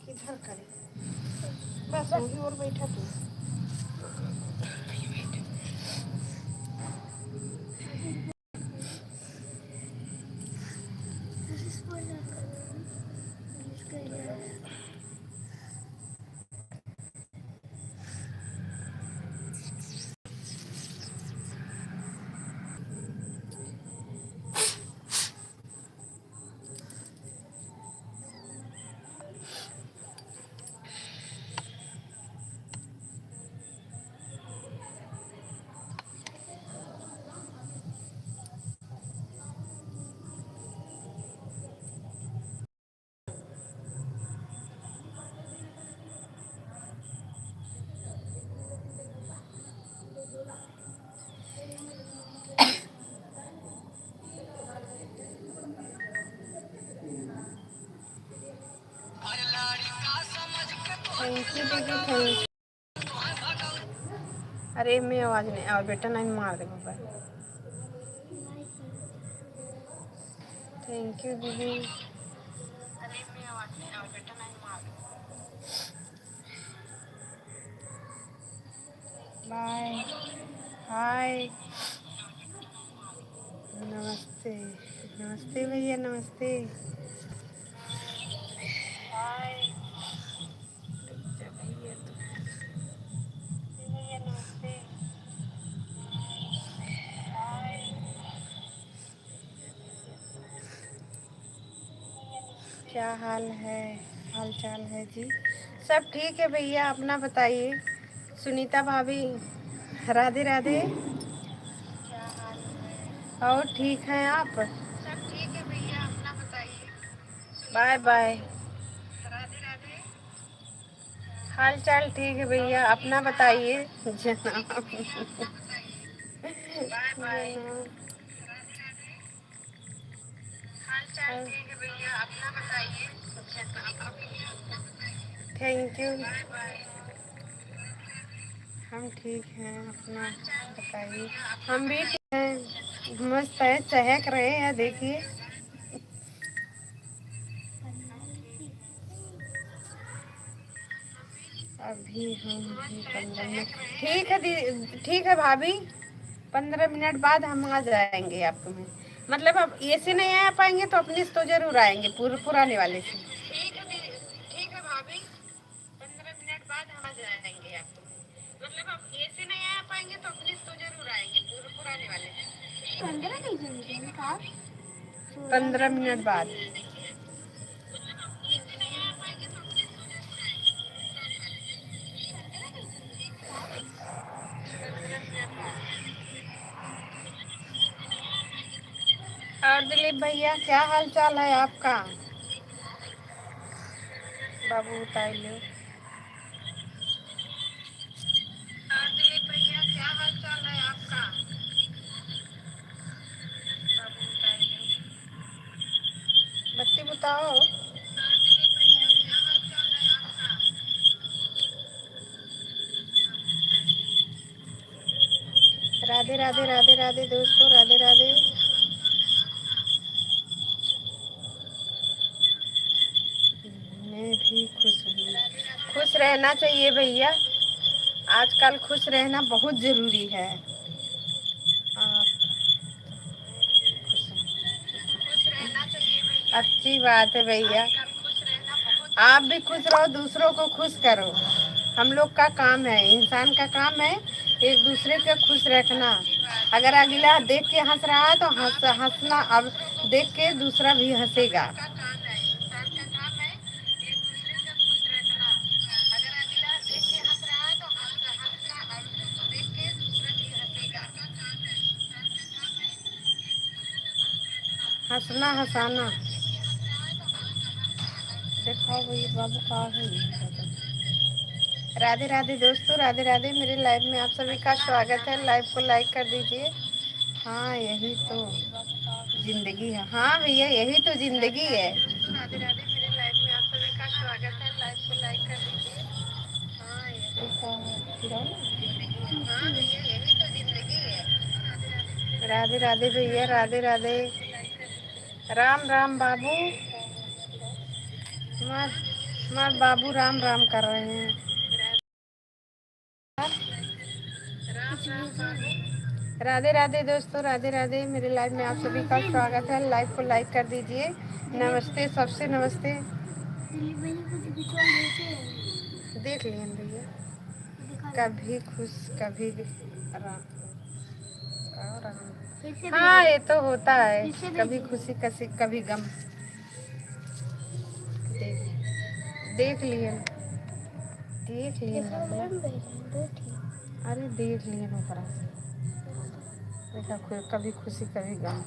किधर करे बस वही और बैठा तू। थैंक यू दीदी, थैंक यू। अरे मैं आवाज़ नहीं और बेटा नहीं मार दे मोबाइल। थैंक यू दीदी। अरे मैं आवाज़ नहीं और बेटा नहीं मार दे। बाय। हाय। नमस्ते। नमस्ते भैया, नमस्ते। हाय भैया, भैया नमस्ते। हाय। क्या हाल चाल है जी? सब ठीक है भैया, अपना बताइए। सुनीता भाभी, राधे राधे। क्या हाल है? और ठीक हैं आप? सब ठीक है भैया, अपना बताइए। Bye bye. राधे राधे। हाल चाल ठीक है भैया, अपना बताइए जनाब। Bye bye. हाल चाल ठीक है भैया, अपना बताइए जनाब। Thank you. Bye bye. हम ठीक हैं, अपना बताइए। हम भी ठीक हैं, मस्त है, चहक रहे हैं देखिए। अभी हम भी 15 मिनट। ठीक है दी, ठीक है भाभी, 15 मिनट बाद हम आ जाएंगे आपको में। मतलब अब ये से नहीं आ पाएंगे तो अपने से तो जरूर आएंगे, पुराने वाले से। ठीक है दी, ठीक है भाभी, 15 मिनट बाद हम आ जाएंगे आपको में। मतलब अब ये से नहीं आ पाएंगे तो अपने से तो जरूर आएंगे, पुराने वाले से। 15 मिनट बाद। और दिलीप भैया, क्या हाल चाल है आपका? बाबू बताइए। और दिलीप भैया, क्या हाल चाल है आपका? बाबू बताइए। बत्ती बताओ। और दिलीप भैया, क्या हाल चाल है आपका? राधे राधे, राधे राधे दोस्तों, राधे राधे। मैं भी खुश हूँ। खुश रहना चाहिए भैया, आजकल खुश रहना बहुत ज़रूरी है। आप खुश रहना चाहिए भैया। अच्छी बात है भैया, आप भी खुश रहो, दूसरों को खुश करो। हम लोग का काम है, इंसान का काम है एक दूसरे को खुश रखना। अगर अगला देख के हंस रहा है तो हंसना, अब देख के दूसरा भी हंसेगा। हंसना हंसाना। देखो भाई बाबू का है। राधे राधे दोस्तों, राधे राधे। मेरे लाइव में आप सभी का स्वागत है, लाइव को लाइक कर दीजिए। हाँ यही तो जिंदगी है। हाँ भैया यही तो जिंदगी है। राधे राधे, मेरे लाइव में आप सभी का स्वागत है, लाइव को लाइक कर दीजिए। हाँ राधे राधे भैया, राधे राधे। राम राम बाबू। मार बाबू राम राम कर रहे हैं। राधे राधे दोस्तों, राधे राधे। मेरे लाइव में आप सभी का स्वागत है। लाइव को लाइक कर दीजिए। नमस्ते, सबसे नमस्ते। देख लिए भैया, कभी खुश कभी हाँ, ये तो होता है, कभी खुशी कभी गम। देख लिए, देख लिए। अरे देख लिए ऊपर से, देखा कभी खुशी कभी गम।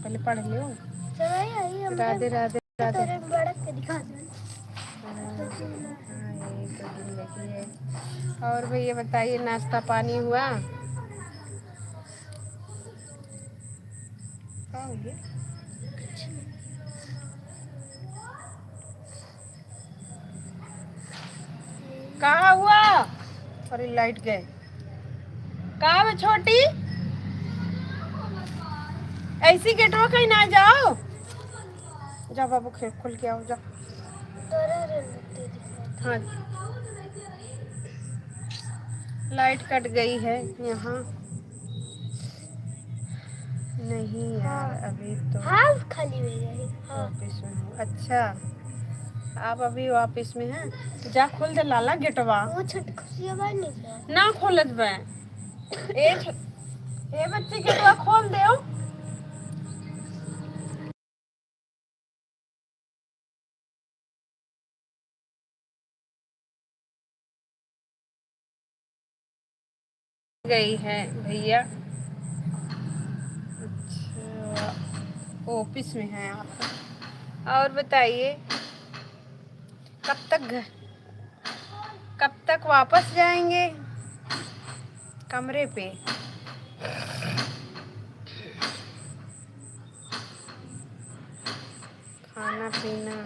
पहले पढ़ लो। राधे राधे राधे। हाँ, यही तो जिंदगी है। और भैया बताइए, नाश्ता पानी हुआ? क्या हो गया? कहाँ हुआ? अरे लाइट गए। कहाँ है छोटी? ऐसी गेटवा कहीं ना जाओ। जाओ बाबू, खेल खुल के आओ, जाओ। हाँ, लाइट कट गई है यहाँ। नहीं यार, अभी तो खाली ऑफिस में हूँ। अच्छा, आप अभी ऑफिस में हैं? जा खोल दे लाला गेटवा। वो ना खोलत बे। ए बच्ची, गेटवा खोल दे। गई है भैया। अच्छा, ऑफिस में हैं आप। और बताइए, कब तक घर, कब तक वापस जाएंगे कमरे पे? खाना पीना।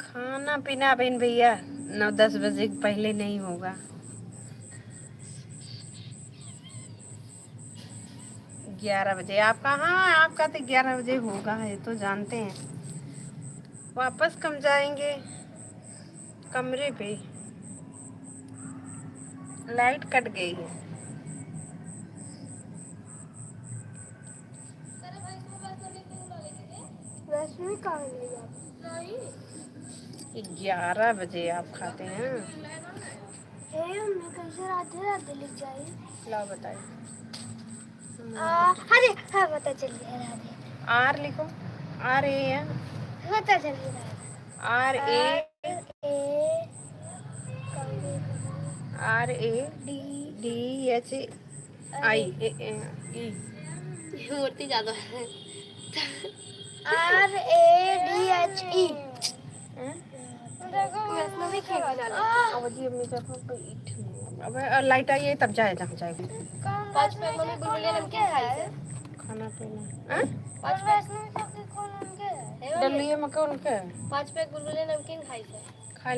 खाना पीना बहन भैया 9-10 बजे पहले नहीं होगा। 11 बजे आपका? हाँ, आपका तो 11 बजे होगा, ये तो जानते हैं। वापस कब जाएंगे कमरे पे? लाइट कट गई है। वैसे कहाँ गई आप? 11 बजे आप खाते हैं? कैसे राधे राधे लिख जाए? लाओ बताइए। अरे हाँ, पता चल गया। राधे आर लिखो। आर ए है, पता चल गया। R A R A D H I E. मूर्ति ज्यादा है। R A D H E. अब लाइट आई है तब जाए जहाँ जाएगी। 5 पैक मम्मी बुलबुलिया नमकीन खाई से खाना पीना। 5 पैक डलिए मक्का उनके 5 पैक बुलबुलिया नमकीन खाई से खा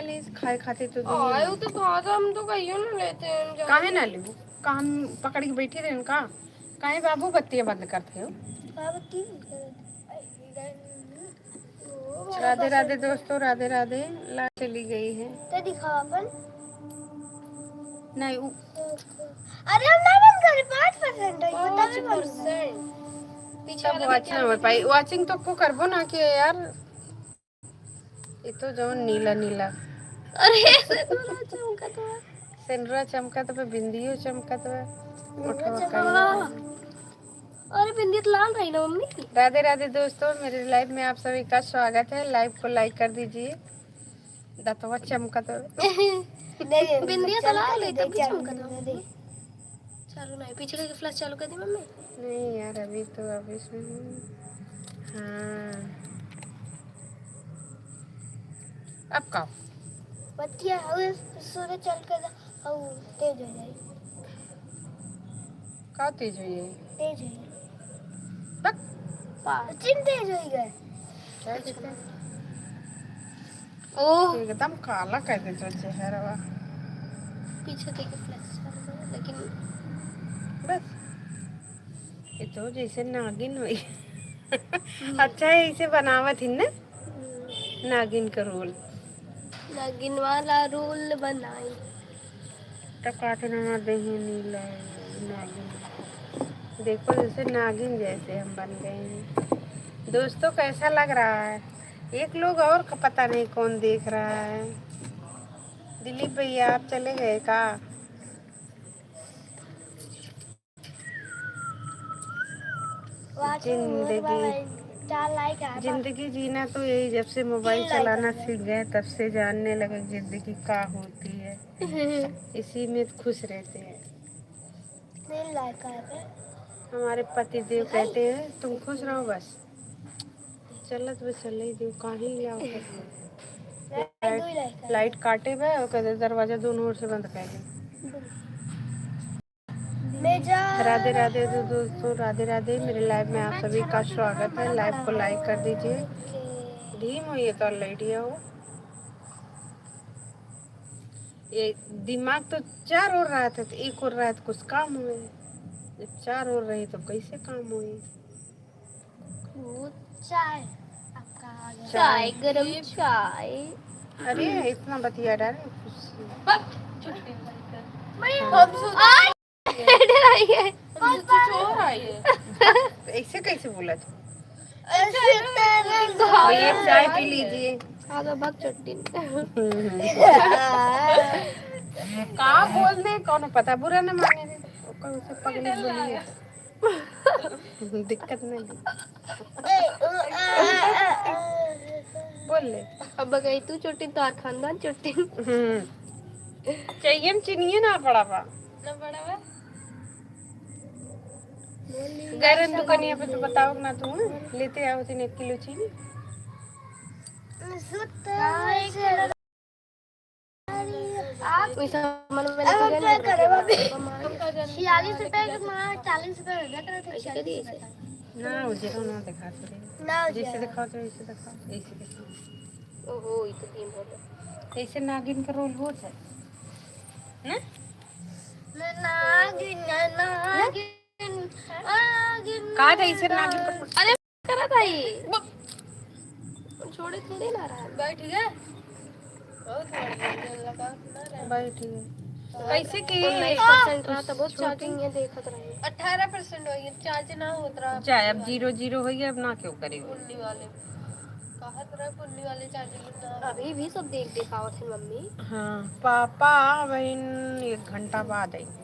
लीस खाए खाते तो आयो तो खाता हम तो कहियो ना लेते हैं। काहे ना लेबू? काम पकड़ के बैठे रहे उनका। काहे बाबू बत्तियां बंद करते हो? राधे राधे दोस्तों, राधे राधे। लाइट चली गई है तो दिखाओ अपन। नहीं अरे हम ना बंद करें, 5% है, बता भी 5%। पीछे वाचिंग ना हो पाई। वाचिंग तो को करबो ना कि यार, ये तो जो नीला नीला। अरे सेंडरा चमकत बे, बिंदियो चमकत बे, उठवा कहीं। अरे बिंदी तो लाल रही ना मम्मी। राधे राधे दोस्तों, मेरे लाइव में आप सभी का स्वागत है। लाइव को लाइक कर दीजिए। दतवा चमकत बिंदिया तो लाल है, तब चमकत। चालू नहीं, पीछे का फ्लैश चालू कर दी मम्मी। नहीं यार, अभी तो अभी इसमें हाँ। अब का बतिया सूरज चल कर और तेज हो जाए। का तेज हो ये तेज है बक चिन तेज हो गए। क्या चला ओह एकदम काला कर दे तो चेहरा पीछे देखे फ्लैश लेकिन बस ये तो जैसे नागिन हुई अच्छा है इसे बनावत ही ना नागिन का रोल नागिन वाला रोल बनाई। टकाटे ना दे नीला नागिन देखो जैसे नागिन जैसे हम बन गए हैं। दोस्तों कैसा लग रहा है? एक लोग और का पता नहीं कौन देख रहा है। दिलीप भैया आप चले गए का? जिंदगी जिंदगी जीना तो यही जब से मोबाइल चलाना सीख गए तब से जानने लगे जिंदगी का होती है। इसी में खुश रहते हैं। हमारे पति देव कहते हैं तुम खुश रहो बस चलत बस चल ही दो कहीं लाइट काटे बे और कहते दरवाजा दोनों ओर से बंद कर ले। राधे राधे दोस्तों राधे राधे। मेरे लाइव में आप सभी का स्वागत है। लाइव को लाइक कर दीजिए। धीम हो ये तो लाइट हो ये दिमाग तो चार ओर रहा था तो एक ओर रहा था कुछ काम हुए जब चार ओर रही तो कैसे काम हुए। चाय चाय गरम चाय। अरे इतना बतिया डाल ऐसे कैसे बोला था? ये चाय पी लीजिए। आगे भाग चट्टी कहाँ बोल दे कौन पता बुरा न माने दे कौन से पगली बोली दिक्कत नहीं बोल ले। अब गई तू चोटी तो खानदान चोटी चाहिए चिनिए ना बड़ा बा गरम दुकानिया पे तो बताओ ना तू लेते आओ 1 किलो चीनी। ना उजरा ना दिखा जैसे दिखाओ तो ऐसे दिखाओ ऐसे दिखाओ। ओहो ये तो दिन हो गया। ऐसे नागिन का रोल हो जाए ना का ऐसे नागिन का अरे करा था ये छोड़े थोड़े ना रहा बैठ गए बैठ गए कैसे की 19% रहा था बहुत चार्जिंग है देखत रहे 18% हो गया चार्ज ना होत रहा चाहे अब 0 हो गया अब ना क्यों करी पुन्नी वाले कहत रहा पुन्नी वाले चार्जिंग ना अभी भी सब देख दिखावत है मम्मी। हाँ पापा बहन 1 घंटा बाद आएंगे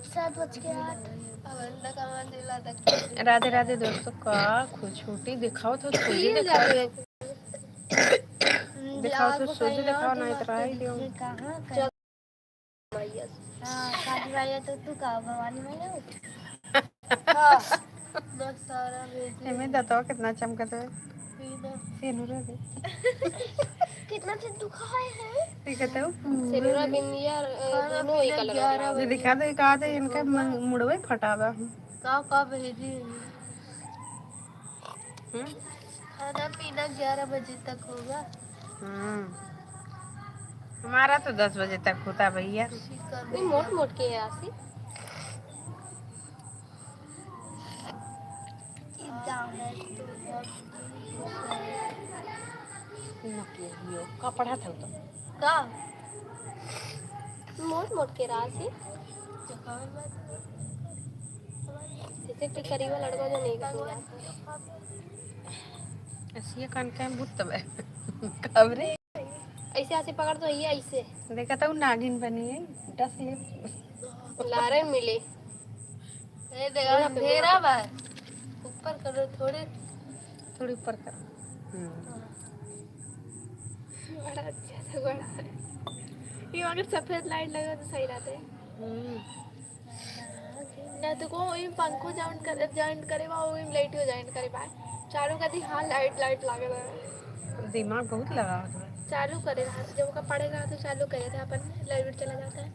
7:08 राधे राधे दोस्तों का खुश छुट्टी दिखाओ तो सूजी दिखाओ दिखाओ तो सूजी दिखाओ ना इतना ही दो हां काजी भैया तो तू का भवानी भैया हां बस सारा भेज हमें बताओ कितना चमकता है सिनुरा दे कितना से दुखाए है दिखाता हूँ सिनुरा बिंदिया दोनों एक कलर दिखा दे कहा था इनका मुड़वे फटावा का भेजी खाना पीना 11 बजे तक होगा। हमारा तो 10 बजे तक होता भैया। मोट मोट के आसी कपड़ा था तो का मोट मोट के राशि जैसे कि करीबा लड़का जो नहीं कर ऐसे कान का भूत है खबरे ऐसे ऐसे पकड़ तो ये ऐसे देखा था नागिन बनी है डस ले लारे मिले ए देखा अंधेरा बा ऊपर करो थोड़े ऊपर कर बड़ा अच्छा था बड़ा ये अगर सफेद लाइट लगा तो सही रहता है ना तो को वही पंखो जॉइंट करे वही लाइट हो जॉइंट करे पाए चारों का दी हां लाइट लागे दिमाग बहुत लगा चालू करे रहा, जब का पढ़े रहा तो चालू करे थे अपन, लाइट चला जाता है।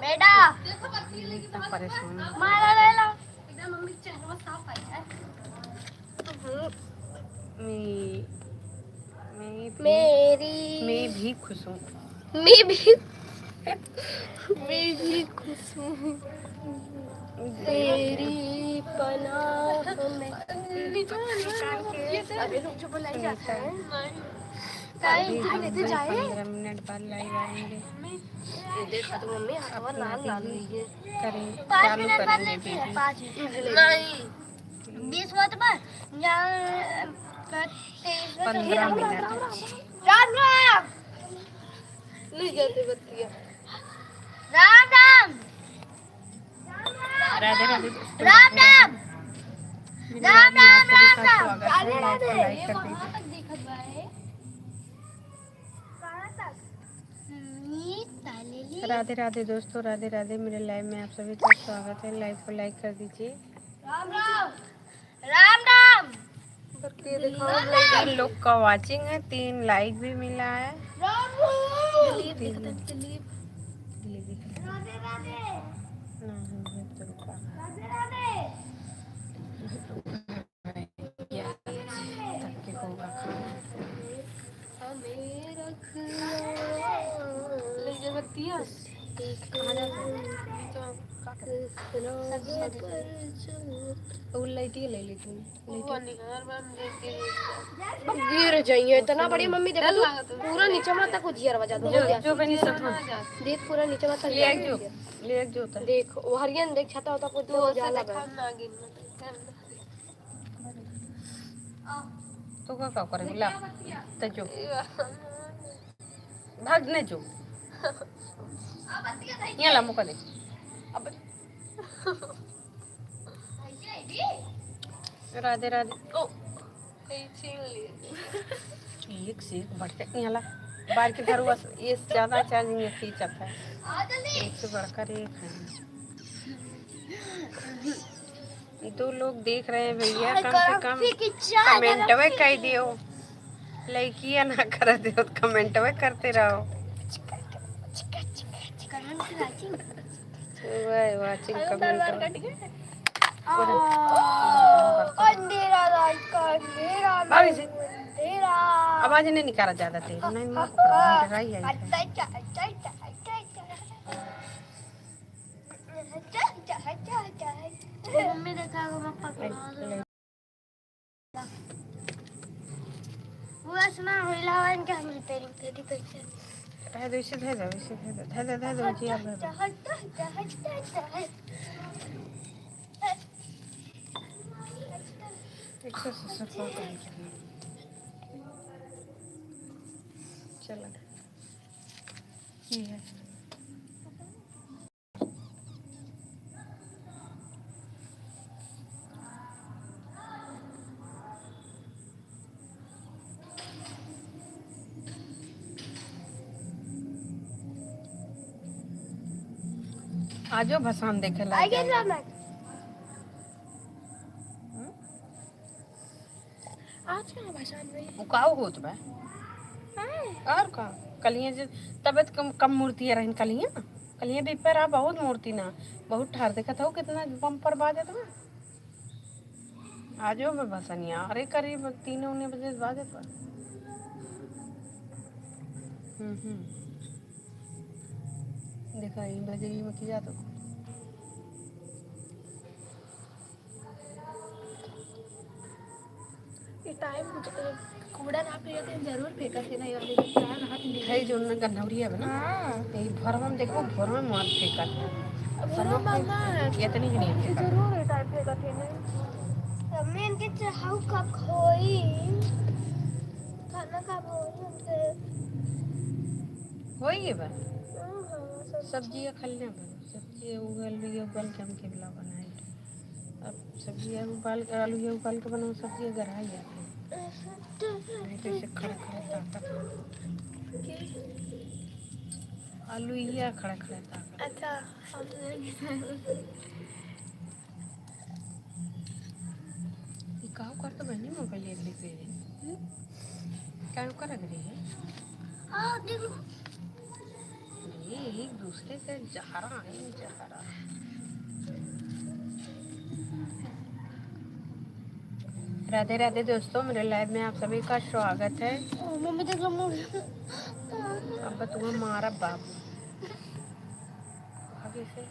बेटा इतना परेशान मारा ले लो एकदम मम्मी चेहरा साफ आई है। मैं मैं भी खुश हूँ। मैं भी खुश हूँ तेरी पनाह में। अरे रुक जो बुलाई जाता है। अभी हम 15 मिनट बाद लाइव आएंगे। देखा तो मम्मी हाथ लाल लाल हुई है। करेंगे चालू करेंगे दीदी। नहीं 20 मिनट बाद 15 मिनट राम राम नहीं जाती बत्तियाँ। राम राम राधे राधे राम राम राम राम राम राधे राधे। ये वहाँ तक दिखत बा है। राधे राधे दोस्तों, राधे राधे। मेरे लाइव में आप सभी का स्वागत है। लाइव को लाइक कर दीजिए। राम राम राम राम। 3 लोग का वाचिंग है, 3 लाइक भी मिला है। ले ली तुम गिर जाइए इतना बड़ी मम्मी देखो तो पूरा नीचे मत तक उजियार बजा दो जो बनी सब देख पूरा नीचे मत ले एक जो होता है। देख वो हरियन देख छाता होता कुछ तो जाला लगा तो क्या करेंगे ला तो जो भागने जो यहाँ ला मुका दे अब। राधे राधे। ओ एक से एक बढ़ते यहाँ ला बाहर की धरुआ ये ज़्यादा चार्जिंग में खींचत है। एक से बढ़कर एक है। 2 लोग देख रहे हैं भैया, कम से कम कमेंट वे कर दियो। लाइकिया ना कर दियो तो कमेंट वे करते रहो। वाचिंग कमेंट आवाज नहीं निकाला ज्यादा तेज नहीं मम्मी देखा वो सुना हिलावन क्या मिलते तेरी पैसे है दो इसे दे दो जी आप दे चलो ये है आजो भसान देखे ला आज का भसान में उकाओ होत बा और का कलियां जो तबियत कम मूर्ति है रहन कलियां भी पर बहुत मूर्ति ना बहुत ठार देखा था कितना बम पर बाजत बा आजो में भसनिया अरे करीब 3 बजे बाजत बा। देखा ये बजे में की जातो ये टाइम कूड़ा ना पे तो जरूर फेंका थे ना वाली टाइम हाथ में है जो न गन्नौरिया बना यही भरवन देखो भरवन मार फेंका भरवा मामा ये तो नहीं है जरूर ये टाइम फेंका थे ना मम्मी इनके चाहू का खोई खाना का बोल वही है बा सब्जी खलने बा सब्जी उगल के हम के बिला बनाए अब सब्जी उबाल के आलू उबाल के बनाओ सब्जी गराई जाती है कैसे खड़े ताकत आलू ये खड़े ताकत। अच्छा काव करतो बनी मोबाईल एकली पे काय कर रही है देखो ये एक दूसरे से जहरा है जहरा। राधे राधे दोस्तों, मेरे लाइव में आप सभी का स्वागत है। मम्मी देख लो अब तुम्हें मारा बाबू आगे से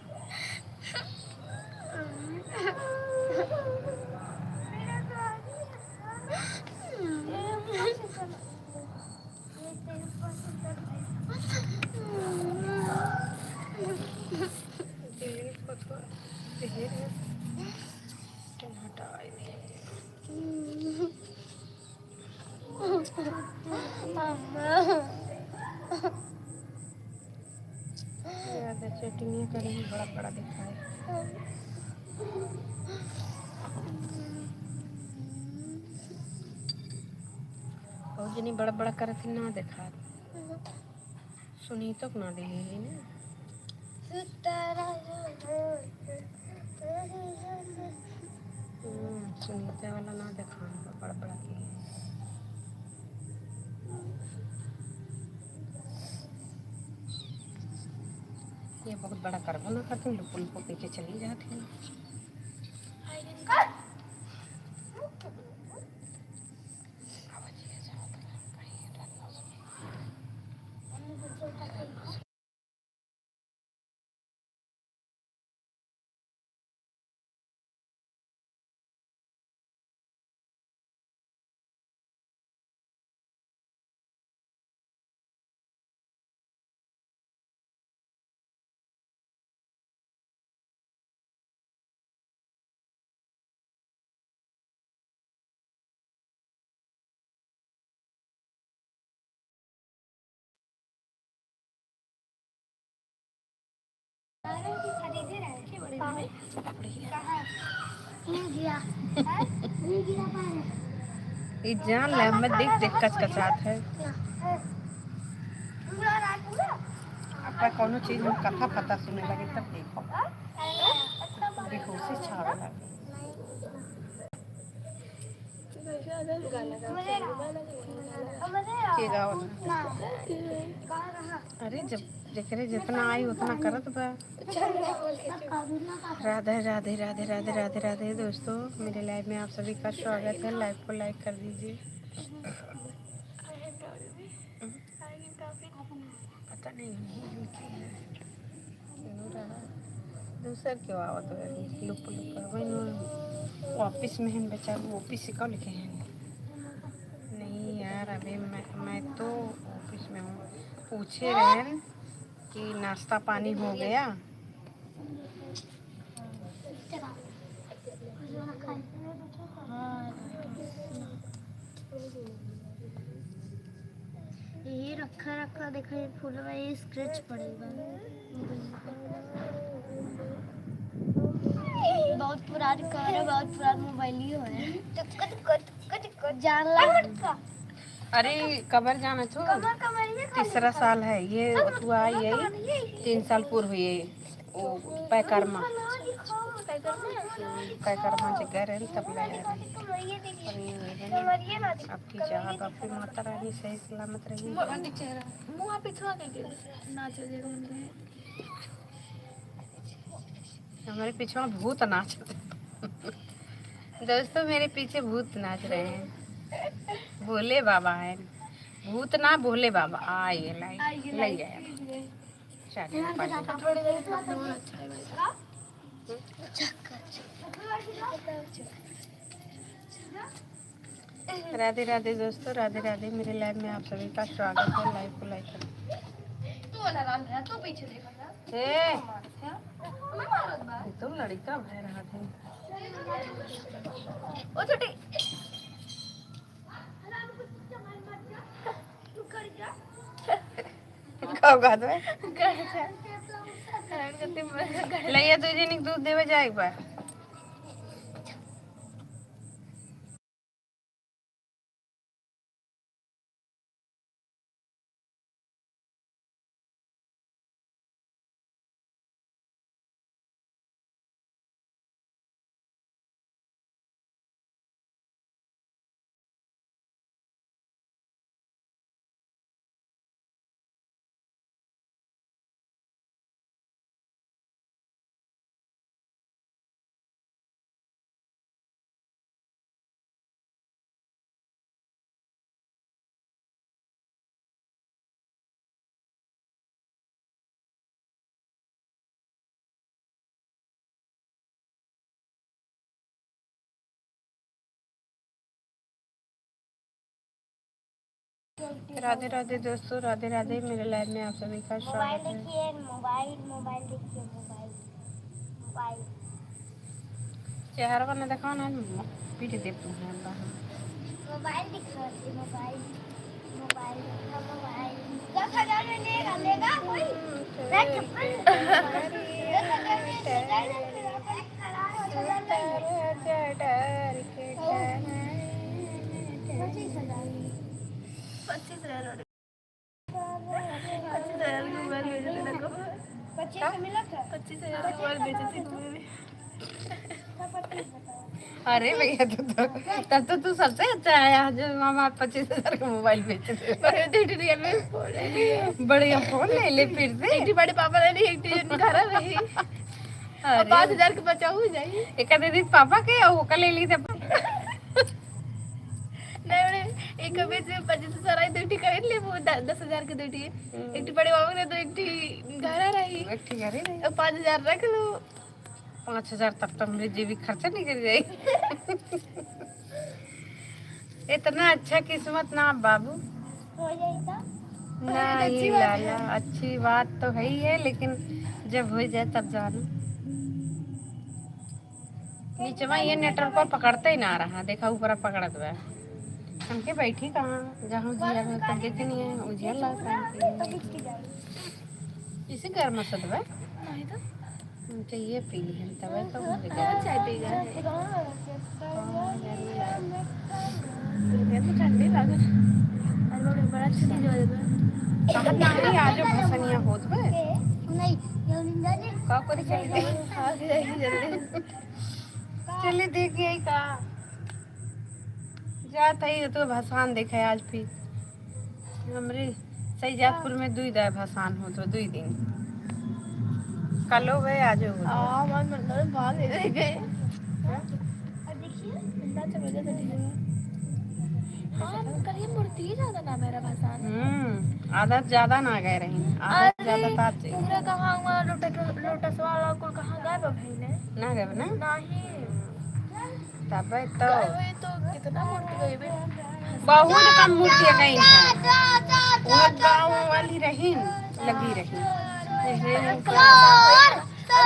ज़्यादा चैटिंग नहीं करेंगे, बड़ा बड़ा दिखाए। और जनी बड़ा बड़ा करत ना दिखा सुनी तो ना दे ना सुनीता वाला ना दिखा बड़ा बड़ा की ये बहुत बड़ा करबो ना करती लुप लुप पीछे चली जाती है। ये जान ले मैं देख देख कचकचात है। अब कोनो चीज में कथा पता सुने लगे तब देखो बेहोशी छावे लगे। के गावत अरे जब जेकरे जितना आई उतना करत बा। राधे राधे राधे राधे राधे राधे दोस्तों, मेरे लाइव में आप सभी का स्वागत है। लाइव को लाइक कर दीजिए। पता नहीं दूसर क्यों आवत है लुप लुप वही ऑफिस में हैं बेचारे ऑफिस से कब लिखे हैं। नहीं यार अभी मैं तो ऑफिस में हूँ। पूछे रहे कि नाश्ता पानी हो गया। ये रखा रखा देखो ये फूल में ये स्क्रैच पड़ेगा। बहुत पुरानी कार है, बहुत पुराना मोबाइल ही है। जान लगा अरे कबर जाना छो तीसरा साल है ये हुआ यही 3 साल पूर्व हुए वो पैकर्मा से गए रहे तब ले आपकी जगह आपकी माता रानी सही सलामत रही। हमारे पीछे भूत नाच दोस्तों, मेरे पीछे भूत नाच रहे हैं। भोले बाबा है, भूत ना भोले बाबा आए लाई गया। राधे राधे दोस्तों, राधे राधे। मेरे लाइव में आप सभी का स्वागत है। लाइव को लाइक करें। तुम लड़का भय रहा थे लैया तुझे दूध देवे जाए एक बार। राधे राधे दोस्तों, राधे राधे। मेरे लाइव में आप सभी का स्वागत है। मोबाइल मोबाइल देखिए, मोबाइल मोबाइल चेहरा बना दिखाओ ना, पीट दे तू है मोबाइल दिख रहा है, मोबाइल मोबाइल मोबाइल 10,000 में लेगा लेगा कोई मैं चप्पल 10,000 में लेगा ना, फिर अपन खड़ा हो 10,000 25,000 25,000 की मोबाइल बेचे थे ना, 25 मिला था, 25,000 की मोबाइल बेचे थे तुम्हें। अरे भैया तब तो तू सबसे अच्छा आया जो मामा 25,000 का मोबाइल बेचे थे। बढ़िया फोन ले ले फिर से। एक बड़े पापा ने ली, एक घर रही, 5,000 के बचा हो जाए। एक दीदी पापा के वो का ले ली थे। नहीं एक बेच 25,000 आई, दो खरीद ले, वो 10,000 की दो एक बड़े बाबू ने तो एक घर रही, एक ठीक है 5,000 रख लो। 5,000 तक तो मेरे जेबी खर्चा निकल जाएगी। इतना अच्छा किस्मत ना बाबू हो जाएगा नहीं लाला, अच्छी बात तो है ही है, लेकिन जब हो जाए तब जानो। नीचे में ये नेटवर्क पर पकड़ते ही ना रहा, देखा ऊपर पकड़त हुआ हमके बैठी कहाँ जहाँ जिया में तक देखे नहीं है उजिया ला इसी घर में सदवा नहीं तो चाहिए पी ली तब तो चाय पी गए तो ठंडी लगे, अरे बड़ा अच्छी चीज हो जाता कहाँ नारी आज भसनिया होत बे नहीं का करी चली खा के जाएगी जल्दी। चले देख यही का जात है तो भसान देखे आज भी हमरे सैजादपुर में 2 दाय भसान हो तो 2 दिन कलो गए आज हो मन मंदिर भाग गए। और देखिए कितना अच्छा मजा था। हाँ कल ये मूर्ति ही ज्यादा ना मेरा भसान आदत ज्यादा ना गए रही आदत ज्यादा ताज पूरा कहाँ हुआ लोटस वाला को कहाँ गए भाई ने ना गए ना नहीं तब तो कितना मूर्ति गई बे, बहुत कम मूर्तियाँ गई हैं वो गाँव वाली रही लगी रही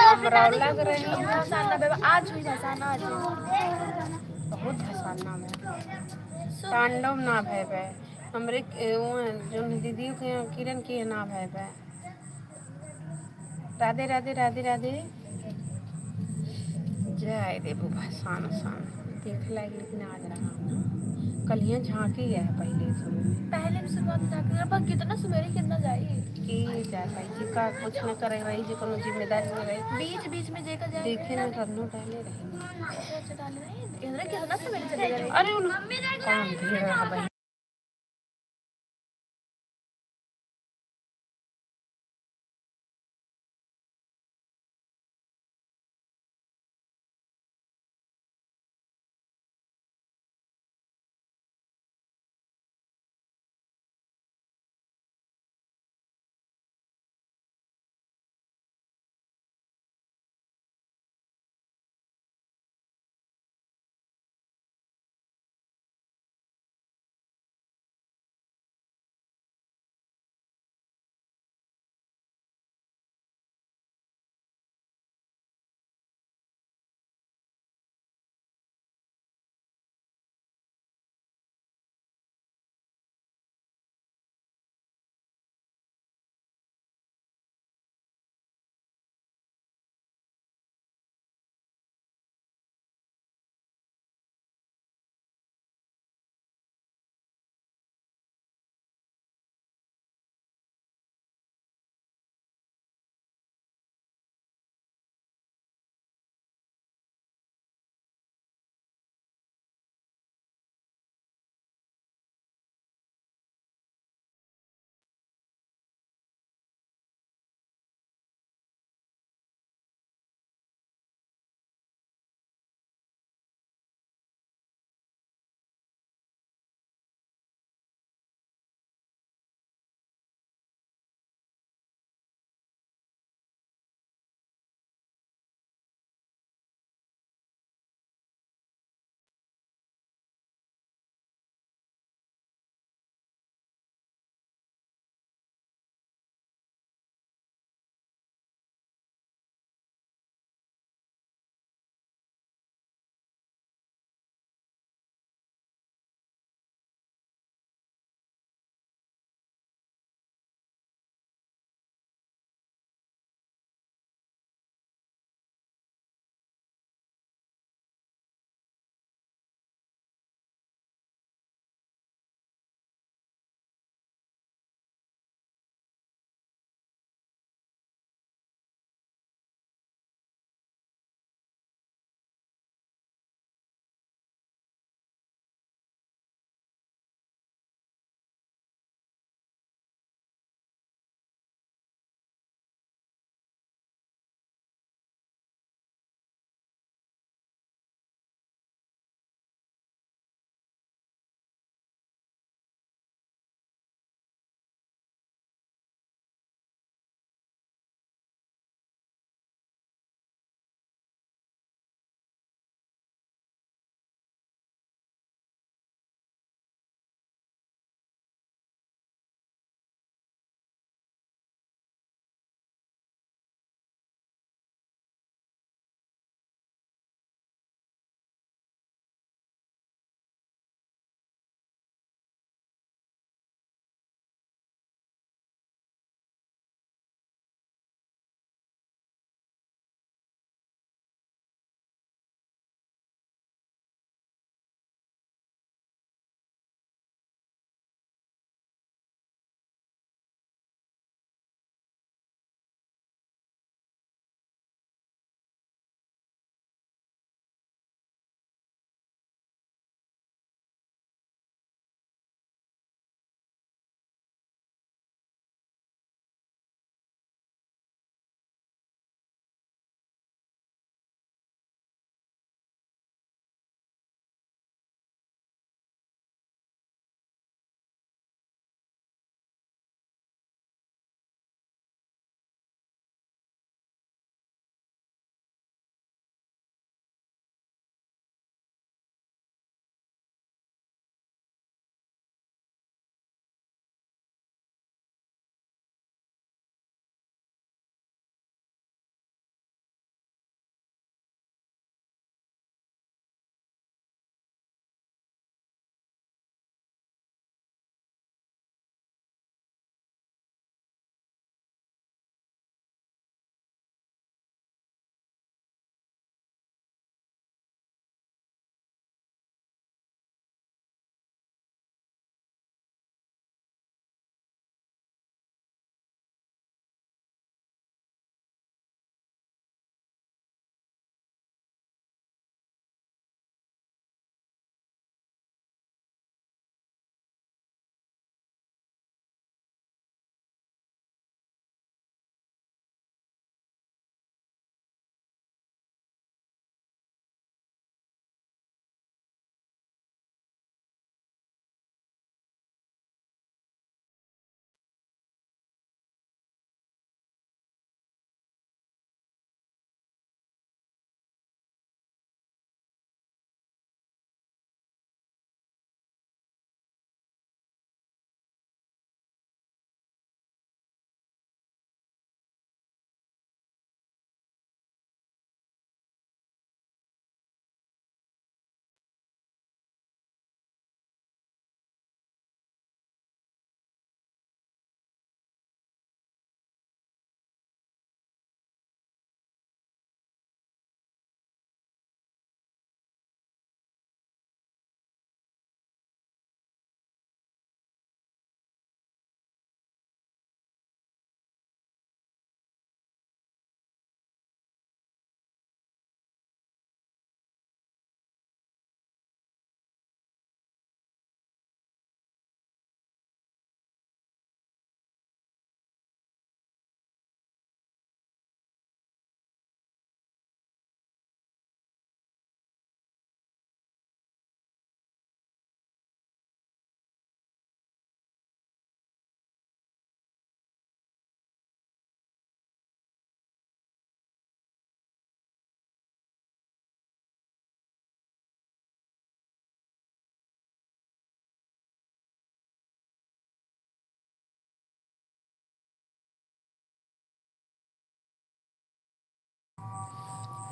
हमरा लग रही आज हुई भसान आज बहुत भसान नाम है तांडव ना भय भय हमरे जो दीदी के किरण की ना भय भय राधे राधे राधे राधे जय देवो भसान सान देख लायक लेकिन आज रहा कल यहाँ झांकी है पहले पहले शुरुआत झांकी कितना सवेरे कितना जाए की जाए भाई जी का कुछ न करे रही जी कोनो जिम्मेदारी में रही बीच बीच में जेकर जाए देखे न करनो डाले रही कितना सवेरे चले गए अरे उन कौन भीड़ रहा भाई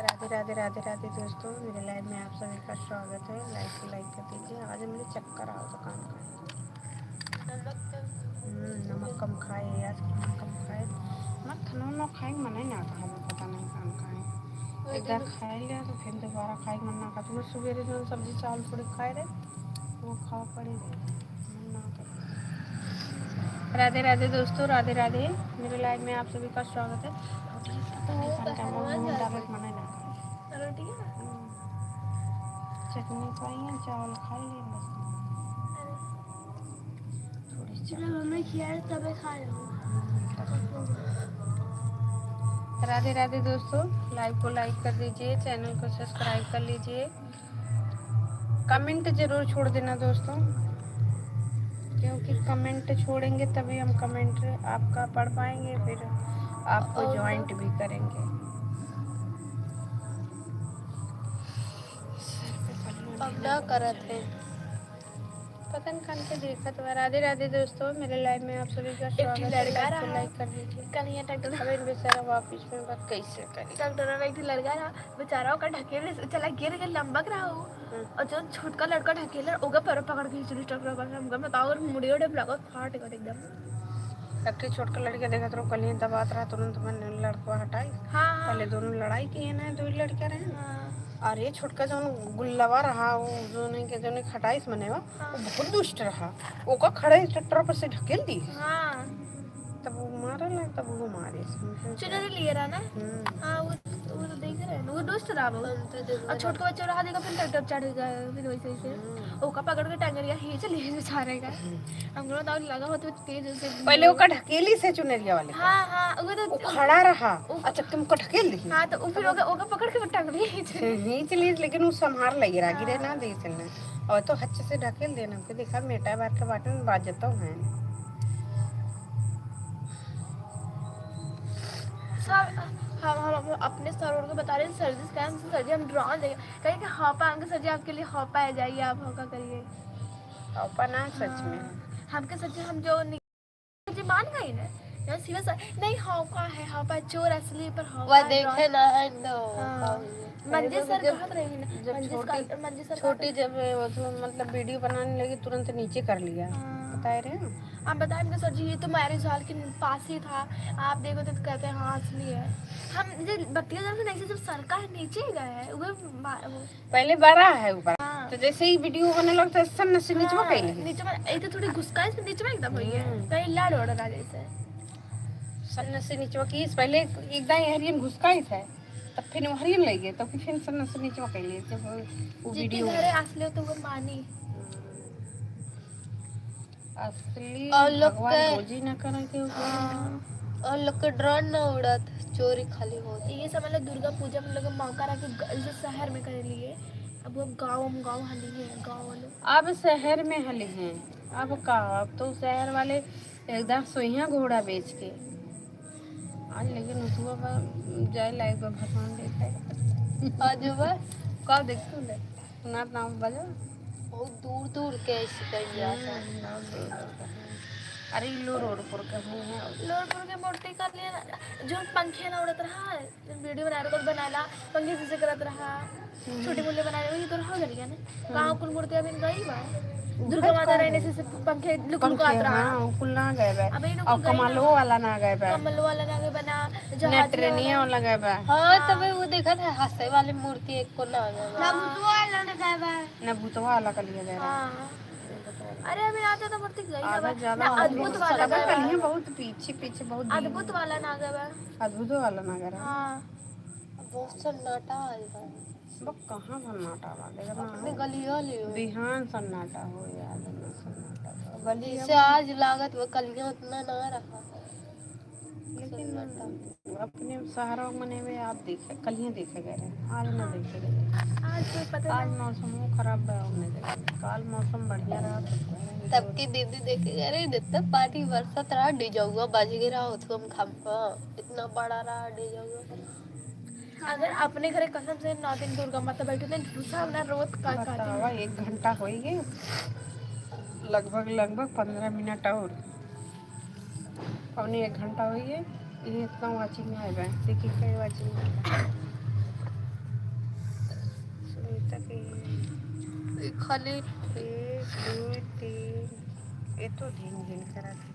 राधे राधे राधे राधे दोस्तों, मेरे लाइव में आप सभी का स्वागत है। लाइक को लाइक कर दीजिए। आज मुझे चक्कर आओ तो कान खाए, नमक कम खाए, आज नमक कम खाए, मैं खाना ना खाए मन ही ना खाए, पता नहीं कान खाए। एक बार खाए लिया तो फिर दोबारा खाए मन ना खा। तो मैं सवेरे जो सब्जी चावल थोड़ी खाए रहे वो खाओ पड़े मन ना करे। राधे राधे दोस्तों, राधे राधे, मेरे लाइव में आप सभी का स्वागत है। चटनी खाई है, चावल खाई है, बस थोड़ी राधे राधे दोस्तों, लाइव को लाइक कर दीजिए, चैनल को सब्सक्राइब कर लीजिए, कमेंट जरूर छोड़ देना दोस्तों, क्योंकि कमेंट छोड़ेंगे तभी हम कमेंट आपका पढ़ पाएंगे, फिर आपको ज्वाइंट भी करेंगे। अब ना करत है, पता नहीं कान के देखा तो। राधे राधे दोस्तों, मेरे लाइव में आप सभी का स्वागत है। लाइक कर दीजिए। कल यहाँ ट्रैक्टर अब इन बेचारा वापिस में बात कैसे करें। ट्रैक्टर में एक लड़का रहा बेचारा का ढकेले चला गिर के लंबक रहा हो, और जो छोटका लड़का ढकेले ओगा पैर पकड़ के खींच ट्रैक्टर पर हम बताओ, अगर मुड़ियो डे लगा फाट गया एकदम। एक छोटका लड़का देखा तो कल ही दबात रहा, तुरंत मैंने लड़का हटाई। हाँ पहले दोनों लड़ाई किए ना, दो लड़के रहे। अरे छोटका जो गुल्लवा रहा वो जो नहीं के जो नहीं खटाइस मने वो बहुत दुष्ट रहा। वो का खड़े ट्रैक्टर पर से ढकेल दी। हाँ तब वो मारा ना, तब वो मारे चुनरी लिए रहा ना। हाँ वो तो देख रहे हैं, वो दोस्त रहा वो, और छोटका बच्चा रहा देखा, फिर ट्रैक्टर चढ़ गया, फिर वैसे से ओका पकड़ के टंगरिया खींच लिए बेचारे का। हमको तो लगा हो तो तेज से पहले वो का ढकेली से चुनरिया वाले। हाँ हाँ वो तो खड़ा रहा, अच्छा तुमको ढकेल दी। हाँ तो फिर ओका पकड़ के टंगरिया खींच ली, लेकिन वो संभार लगी रहा, गिरे ना दे चलना, और तो अच्छे से ढकेल देना। फिर देखा मेटा बार के बाटे में बात जाता हूँ। हम अपने सर को बता रहे हैं, सर जी क्या सर जी हम ड्रॉ देंगे, कहें कि हॉपा आएंगे सर जी आपके लिए, हॉपा आ जाइए, आप हॉका करिए। हॉपा ना सच में हमके सच हम जो जी मान गई ना यार, सीरियस नहीं, हॉपा है, हॉपा चोर असली पर हॉपा वो देखे ना है तो मंजी सर कहत रही ना, जब छोटी जब मतलब वीडियो बनाने लगी तुरंत नीचे कर लिया। बता रहे हैं आप बताएं सर जी ये तो मैरिज हॉल के पास ही था, आप देखो तो कहते हैं हाँ असली है। हम जो बत्तियां जब नहीं जब सरकार नीचे ही गया है वो पहले बड़ा है ऊपर। तो जैसे ही वीडियो बनने लगता है सब नीचे नीचे में कहीं नीचे में एक थोड़ी घुसका इसमें नीचे में एकदम हुई है, कहीं लाड़ ओड़ रहा जैसे सन्ना से नीचे की पहले एकदम हरियन घुसका ही था, तब फिर हरियन लग गए, तब फिर सन्ना से नीचे कहीं लिए जब वो वीडियो घरे असली तो वो मानी असली और लोग भगवान रोजी ना करे के और लोग के ड्रोन ना उड़त, चोरी खाली होती। ये सब मतलब दुर्गा पूजा में लोग मौका रख के शहर में कर लिए, अब वो गाँव हली है, गाँव वाले अब शहर में हले हैं। अब का अब तो शहर वाले एकदम सोइया घोड़ा बेच के आज, लेकिन सुबह जाए लाइव पर भगवान देखा आज बस कब देख तू ले सुना नाम बजा बहुत दूर दूर के ऐसे कहीं जाता। अरे लो रोड पर कहीं है लोरपुर के मूर्ति कर लिया जो पंखे ना उड़त रहा, वीडियो बना रहा बनाला पंखे जैसे करत रहा, छोटी मुल्ले बनाए वही तो रहा गलिया ने गांव कुल मूर्ति अभी गई बा, दुर्गा माता रहने से पंखे लुकलुकात रहा। हां कुल ना गए बे, अबे और कमालो वाला ना गए बे, कमल वाला ना बना नेट्रेनिया वाला गए बे। हां तबे वो देखा था हंसे वाली मूर्ति एक को ना गया ना भूतवा वाला ना गए बा, ना भूतवा वाला कर लिया गया। हां अरे अभी आता तो मूर्ति गई आधा ना, ज्यादा अद्भुत वाला कलियां बहुत पीछे पीछे बहुत अद्भुत वाला ना गए बा, अद्भुत वाला ना गया। हां बहुत सन्नाटा आएगा बक कहां सन्नाटा वाले अपने गली वाले बिहान सन्नाटा हो याद ना सन्नाटा गली से आज लागत वो कलियां उतना ना रहा, लेकिन अपने शहरों में आप देखे कलियां देखे गए, आज ना देखे गए। आज कोई पता आज मौसम खराब रहा, हमने देखा कल मौसम बढ़िया रहा। तब की दीदी देखे अरे देता पानी बरसत रहा डिजाऊगा बाज गिरा हो तो हम खम्पा इतना बड़ा रहा डिजाऊगा। अगर अपने घरे कसम से 9 दिन दुर्गा माता बैठे थे दूसरा ना रोज का बतावा 1 घंटा हो गए लगभग 15 मिनट और पौने 1 घंटा हो गए। ये इतना वाचिंग है देखिए कई वाचिंग खाली 1 2 3 ये तो झिन झिन करा था।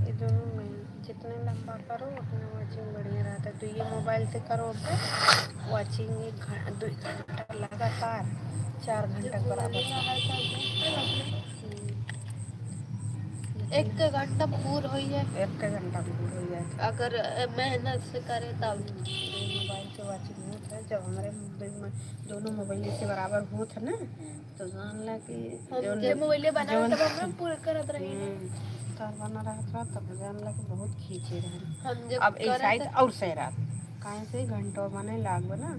ये दोनों में जितने लंबा करो उतना वॉचिंग बढ़िया रहता है। तो ये मोबाइल से करो तो वॉचिंग 2 घंटा लगातार 4 घंटा बराबर। 1 घंटा पूर हो जाए, 1 घंटा पूरा हो जाए अगर मेहनत से करे तब। मोबाइल से वॉचिंग होता है। जब हमारे दोनों मोबाइल से बराबर होत है ना तो जान ला कि हम जब मोबाइल बना तब हम पूरा करत रही तार बना रहा तब जान ला कि बहुत खींचे रहे। हम जब अब एक साइड और सही रात काहे से घंटों बने लाग बना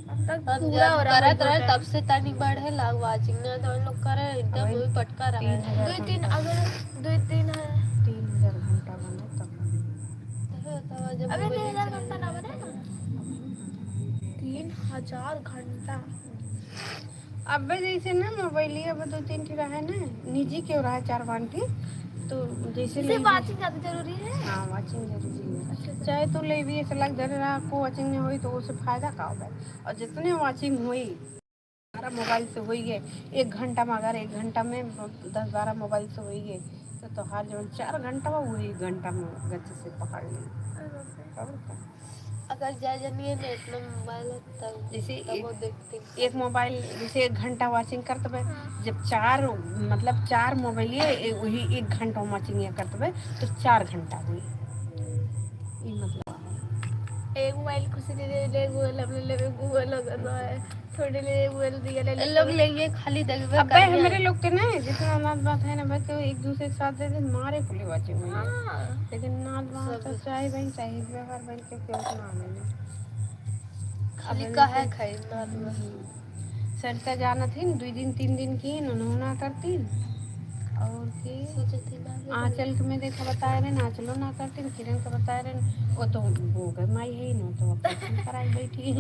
हम जब करत रहे तब से तनी बढ़े लाग वाचिंग ना तो हम लोग करे एकदम वही पटका रहा है 2 3 अगर 2 3 है 3000 घंटा बने तब जब अबे 3000 घंटा ना बने ना 3000 घंटा। अब जैसे ना मोबाइल अब 2 3 ठी रहा है ना निजी क्यों रहा है 4 5 ठी तो जैसे सिर्फ वाचिंग ज्यादा जरूरी है। हाँ वाचिंग जरूरी है। चाहे तो ले भी ऐसा लग रहा को वाचिंग नहीं हुई तो उससे फायदा का होगा। और जितने वाचिंग हुई हमारा मोबाइल से हुई है 1 घंटा में अगर 1 घंटा में 10 12 मोबाइल से हुई है तो हर जो 4 घंटा में वही 1 घंटा में गति से पकड़ ली। अगर जानिए ना इतना मोबाइल तब जैसे वो देखते एक मोबाइल जैसे 1 घंटा वॉचिंग करते जब 4 मतलब 4 मोबाइल वही 1 घंटा वॉचिंग करते तो 4 घंटा हुई ये मतलब एक मोबाइल खुशी दे ले गूगल अपने ले गूगल लगा है थोड़े ले गूगल दिया ले लोग लेंगे खाली देखबे अब भाई हमारे लोग के ना जितना नाच बात है ना भाई तो एक दूसरे के साथ दे दे मारे खुली वॉचिंग हुई है। लेकिन नाच बात तो चाहे भाई चाहे व्यवहार बन के क्यों ना आने खाली का है खरीदना सरिता जाना थी 2 दिन 3 दिन की नोना करती और के सोचे थी ना आंचल के में देखा बताए रहे आंचलो ना करती किरण का बताए रहे वो तो वो गए माई है ना तो ऑपरेशन कराई बैठी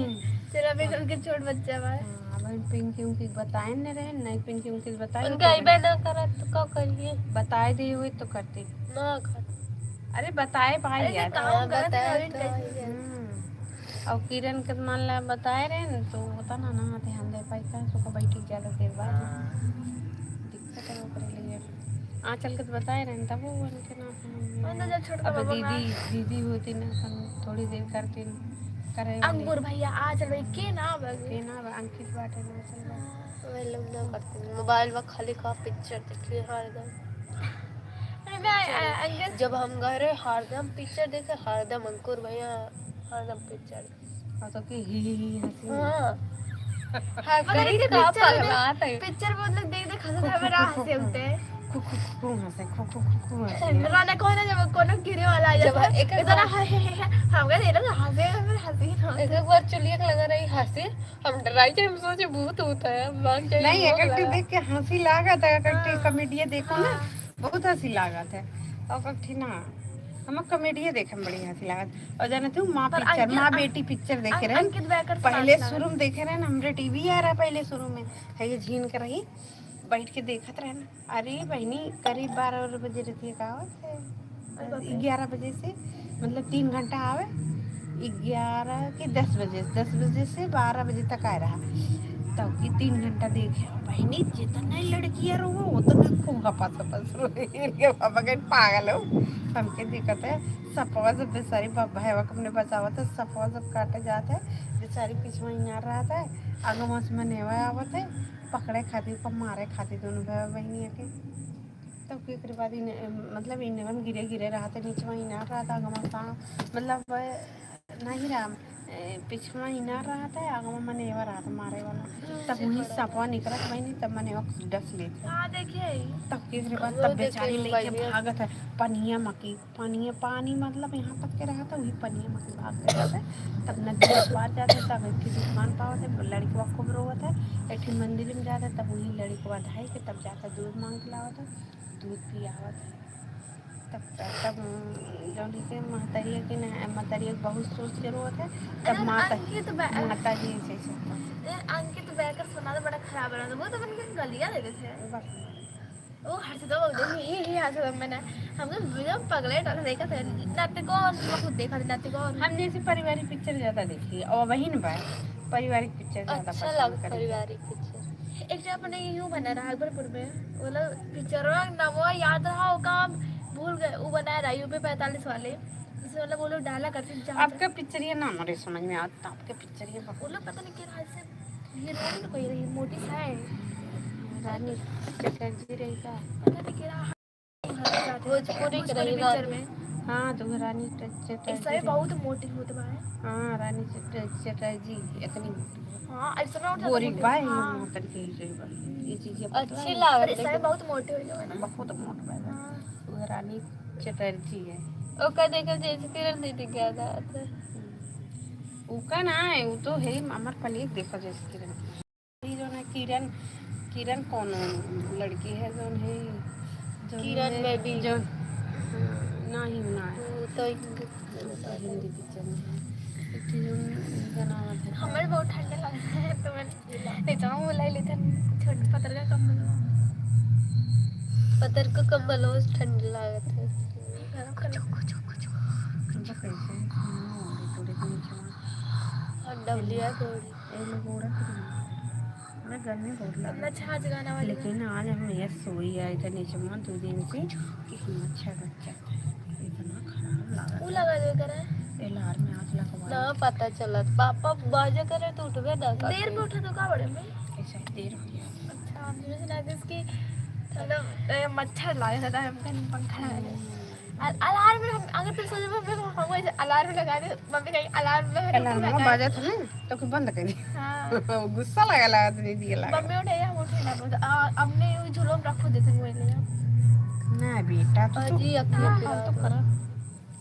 तेरा भी घर के छोट बच्चा है। अब पिंकी उनकी बताए नहीं रहे नहीं पिंकी उनकी बताए उनका इबे ना करा तो क्या करिए बताए दे हुए तो करती ना कर अरे बताए भाई यार काम बताए करत और किरण के मान ला बताए रहे न तो होता ना ना ध्यान दे पाई तो बैठी ज़्यादा देर बाद दिक्कत है वो करे लिए आंचल के तो बताए रहे तब वो उनके ना अब दीदी होती ना थोड़ी देर करती करे अंकुर भैया आ चल भाई के ना अंकित बाटे ना चल वे लोग ना करते मोबाइल में खाली का पिक्चर देखिए हरदम जब हम गए रहे हरदम पिक्चर देखे हरदम अंकुर भैया हरदम पिक्चर और तो कि ही हंसी हाँ कहीं का पगला आता है पिक्चर मतलब देख देख हंसते हमें राह से उठते खु हंसे खु राना कौन है जब कोनो गिरे वाला आ जाता है एक इतना हम गए ना हंसे हंसी एक बार चुलिया लगा रही हंसी हम डराई थे हम सोचे भूत होता है भाग जाए नहीं इकट्ठे देख के हंसी लागत है इकट्ठे कॉमेडी देखो ना बहुत हंसी लागत है और इकट्ठी ना हम कॉमेडी देखे में बड़ी हंसी लागत और जाने तू माँ पिक्चर माँ बेटी पिक्चर देखे रहे पहले शुरू में देखे रहे ना हमारे टीवी आ रहा पहले शुरू में है ये झीन कर रही बैठ के देखत रहे ना अरे बहनी करीब 12 बजे रहती है का 11 बजे से मतलब 3 घंटा आवे 11 कि 10 बजे से 12 बजे तक आ रहा तब की 3 घंटा देखे बहनी जितना लड़कियां रो उतना खूब हपस रो पापा के पागल हो हमके दिक्कत है सपवा जब बेचारी भैया को अपने बचावा तो सपवा जब काटे जाते है बेचारी पिछवा इनार रहा था आगे में नेवा आवत है पकड़े खातिर को मारे खातिर दोनों भाई बहनी के तब के बाद मतलब इन्हें गिरे रहा था नीचे इनार रहा था आगे मतलब नहीं रहा पिछवा इनार रहा था आगे में मनेवा रहा था मारे वाला तब वही सपवा निकला बहनी तब मनेवा डस लेते तब के बाद तब बेचारी लेके भागत है पनिया मकी पानी मतलब यहाँ तक के रहा था वही पनिया मकी भाग जाता है तब नदी के पार जाते तब एक दुकान पावत है लड़की खूब रोवत है एक मंदिर में जाता तब वही लड़की ढाई के तब जाकर दूध मांग के लावत है दूध पियावत है तब जौन के महतरिया की महतरिया बहुत सोच के रोत है तब माता जी से अंकित बैठकर सुना तो बड़ा खराब रहा था वो तो बन के गलियां देते थे वो बाहर से तो ही हंस मैंने हमको बिना पगले डर देखा था नाते कौन खुद देखा था नाते कौन हम जैसे पारिवारिक पिक्चर ज्यादा देखी और वही न बा पारिवारिक पिक्चर ज्यादा अच्छा पसंद लगा करी पारिवारिक पिक्चर। एक जगह अपने यूं बना रहा अकबरपुर में बोला पिक्चर ना वो याद रहा होगा हम भूल गए वो बनाया रहा यूपी 45 वाले जिसमें मतलब वो लोग डाला करते थे जहाँ आपका पिक्चर ये ना हमारे समझ में आता आपके पिक्चर ये वो लोग पता नहीं क्या हाल से हीरोइन कोई रही मोटी सा है रानी चटर्जी रही का पता नहीं क्या भोजपुरी के रही पिक्चर रानी। में हाँ तो रानी इस चटर्जी समय रही। बहुत मोटी होते बा है हाँ रानी चटर्जी इतनी हाँ इस समय उठा गोरी मोटी बाई हाँ मोटर के ही बा ये चीजें अच्छी और लागत इस समय लेकिन बहुत मोटे हो गए ना बहुत मोट बा हाँ वो रानी चटर्जी है। ओका देखा जैसे किरण दीदी क्या था उका ना है वो तो है अमर पनीर देखो जैसे किरण ये जो ना किरण किरण कौन लड़की है जो है जो किरण है बेबी। जो ना ही ना है वो तो हिंदी हिंदी पिक्चर में है एक चीज उनका नाम है हमें बहुत ठंडा लग रहा है तो मैं ले जाऊँ वो ले लेते छोटे पत्थर का कम्बल पतर को कम्बल हो ठंड लागत है। गरम कर उनका कैसे थोड़े के नीचे और डबलिया थोड़ी ये लोग ओढ़ा मैं गर्मी बहुत अपना लगा छाछ गाना वाले लेकिन आज हम ये सोई आए थे नीचे में 2 दिन से कि हम अच्छा बच्चा इतना खराब लगा वो लगा दे कर एलार में आग लगवा ना पता चला पापा बाजा करे तो उठ गए ना देर में उठा तो का बड़े में ऐसा देर हो गया अच्छा मुझे सुना था इसकी मतलब मच्छर लगा था हम कहीं पंखा लगा दे अलार्म में हम अगर फिर सोचे हम ऐसे अलार्म लगा दे मम्मी कहीं अलार्म एलार में बाजा था ना तो कि बंद कर दी हाँ गुस्सा लगा तो नहीं दिया लगा मम्मी उठे हम उठे ना बोलते हमने वो झूलों में रखो देते हुए ले ना बेटा तो अजी अखियां हाँ, फिरा तो करा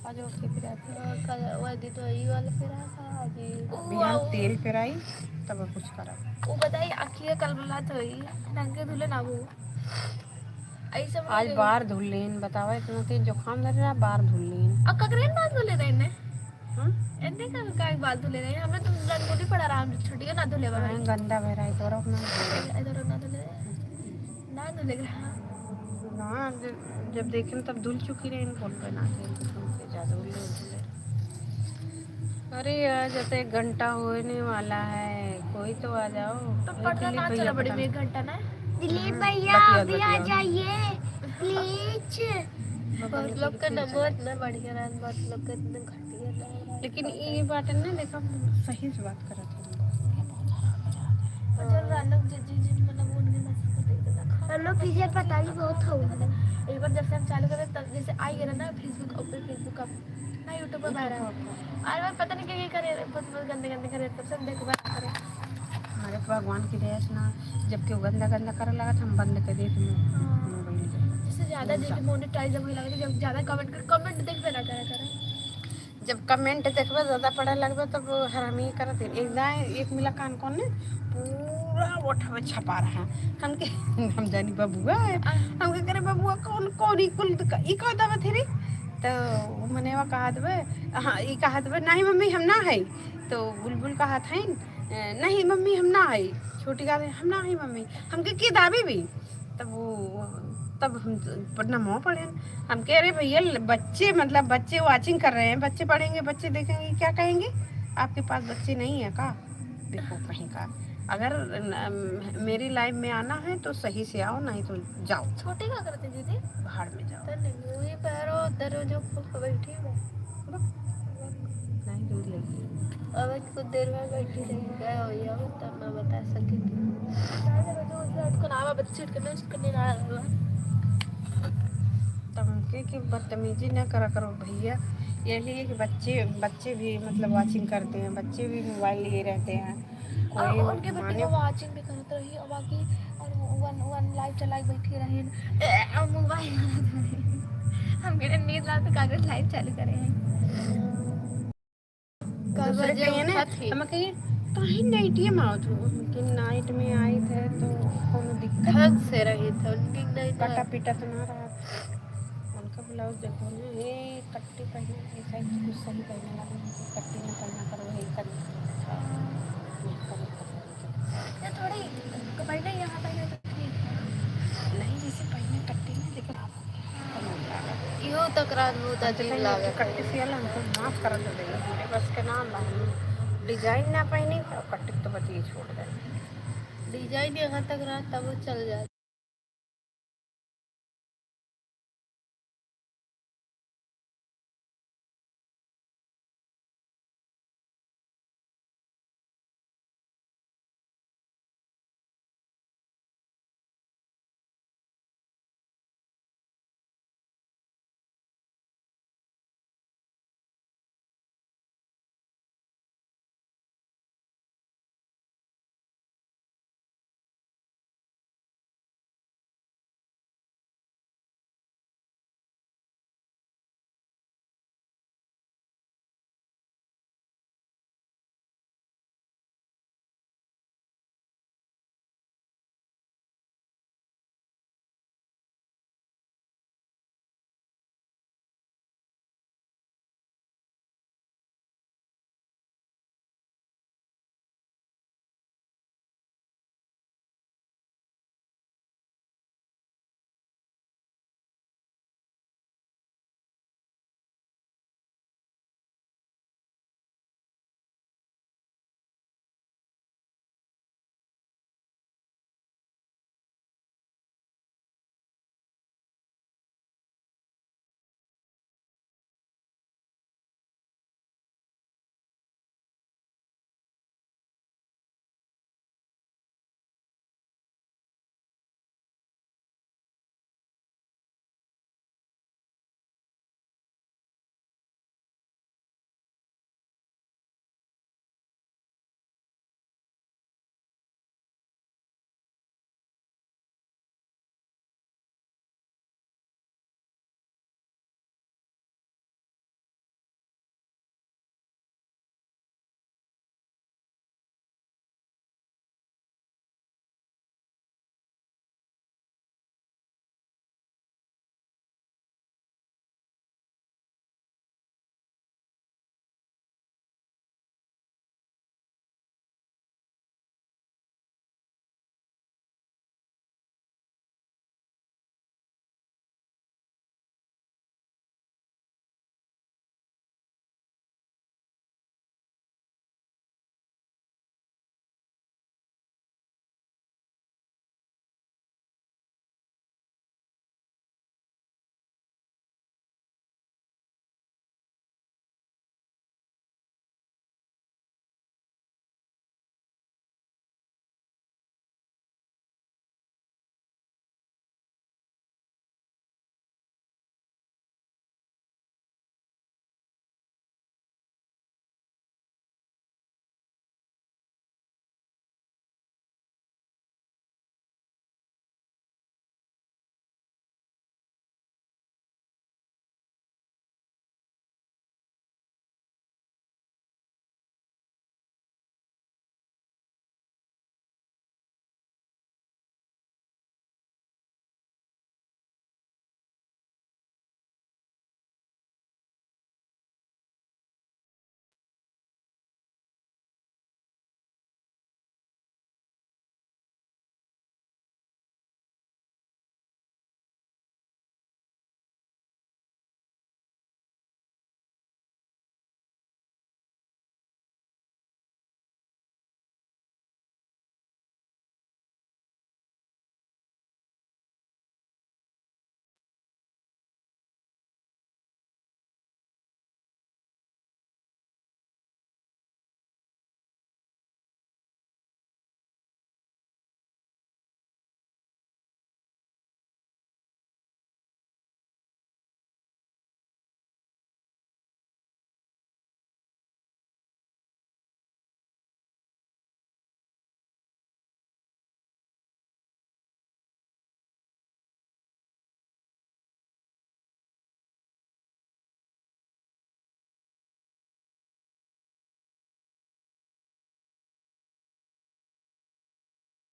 आज ओके फिर आते कल वो दी तो यही वाला फिरा था अजी बिहान तेल पेराई तब कुछ करा वो बताइए अखियां कल बुलात हुई ढंग के धुले ना वो ऐसे आज बार धुल लेन बतावा इतना तेज जुकाम लग रहा बार धुल लेन ककरेन बात धुले रहे ने हाँ एने का बात धुले रहे हमें तो रंगोली पड़ा रहा हम छुट्टी ना धुले बा हाँ, गंदा बह रहा है तो रखना इधर ना धुले ना धुले रहा हाँ जब देखें तब धुल चुकी रहे बोल पे ना के ज़्यादा धुले अरे यार जैसे 1 घंटा होने वाला है कोई तो आ जाओ तो पढ़ना ना चला बड़ी में 1 घंटा ना दिलीप भैया अभी आ जाइए प्लीज बहुत लोग का नंबर इतना बढ़िया रहा बहुत लोग का इतना घटिया लग रहा लेकिन ये बात है ना देखो सही से बात करा था जब रौनक जी मतलब उनके मैसेज को देख देना हम लोग पीछे पता नहीं बहुत हो एक बार जब से हम चालू करें तब जैसे आई गया ना फेसबुक ऊपर फेसबुक अब ना यूट्यूब पर आ रहा है और बार पता नहीं क्या करे बहुत गंदे गंदे करे तब से हम देख बात करें हमारे भगवान की दया से ना जबकि वो गंदा गंदा करे लगा था हम बंद कर दिए थे मोबाइल जिससे ज़्यादा देखिए मोनेटाइज होने लगे जब ज़्यादा कमेंट देख पे ना करा जब कमेंट देखबे ज़्यादा पढ़े लगबे तब हरामी करत एक मिला कान कौन ने पूरा उठावे छपा रहा हम के हम जानी बबुआ है हम के करे बबुआ कौन कौन ई कुल ई कह दबे थेरी तो मने वा कहा दबे हां ई कहा दबे नहीं मम्मी हम ना है तो बुलबुल कहा था नहीं मम्मी हम ना है छोटी का हम ना है मम्मी हमके की दाबी भी तब हम पढ़ना मोह पढ़े हम कह रहे भैया बच्चे मतलब बच्चे वाचिंग कर रहे हैं बच्चे पढ़ेंगे बच्चे देखेंगे क्या कहेंगे आपके पास बच्चे नहीं है का देखो कहीं का अगर मेरी लाइफ में आना है तो सही से आओ नहीं तो जाओ छोटे क्या करते दीदी बाहर में जाओ वही पैरो उधर जो बैठी है नहीं दूर लगी अब कुछ देर में बैठी रही गए हो या तब मैं बता सकेंगी उसको नाम बच्चे करने उसको नहीं ना तब हमके कि बदतमीजी ना करा करो भैया यही है कि बच्चे भी मतलब वाचिंग करते हैं बच्चे भी मोबाइल लिए रहते हैं कोई उनके बच्चे वाचिंग भी करते रही और बाकी और वन लाइव चलाई बैठी रही मोबाइल हम मेरे नींद रात कागज लाइव चालू करे हैं दूसरे कहिए ना हम कहिए कहीं नाइट में आओ कि नाइट में आई थे तो कोनो दिक्कत ढंग से रही थे उनकी नहीं कटा पीटा तो ना रहा उनका ब्लाउज देखो ना ये कट्टी पहने ऐसा कुछ सही पहने वाले कट्टी में पहना करो यही करना थोड़ी पहले यहाँ पहले तो ठीक नहीं जैसे पहने कट्टी उ तक रात बहुत अजीब लागत कट्टी है। सियल हमको माफ कर दे भैया, हमरे बस के नाम बा, हम डिजाइन ना पहनी तो कट्टी तो बतिए छोड़ दे। डिजाइन यहाँ तक रहा तब वो चल जाता।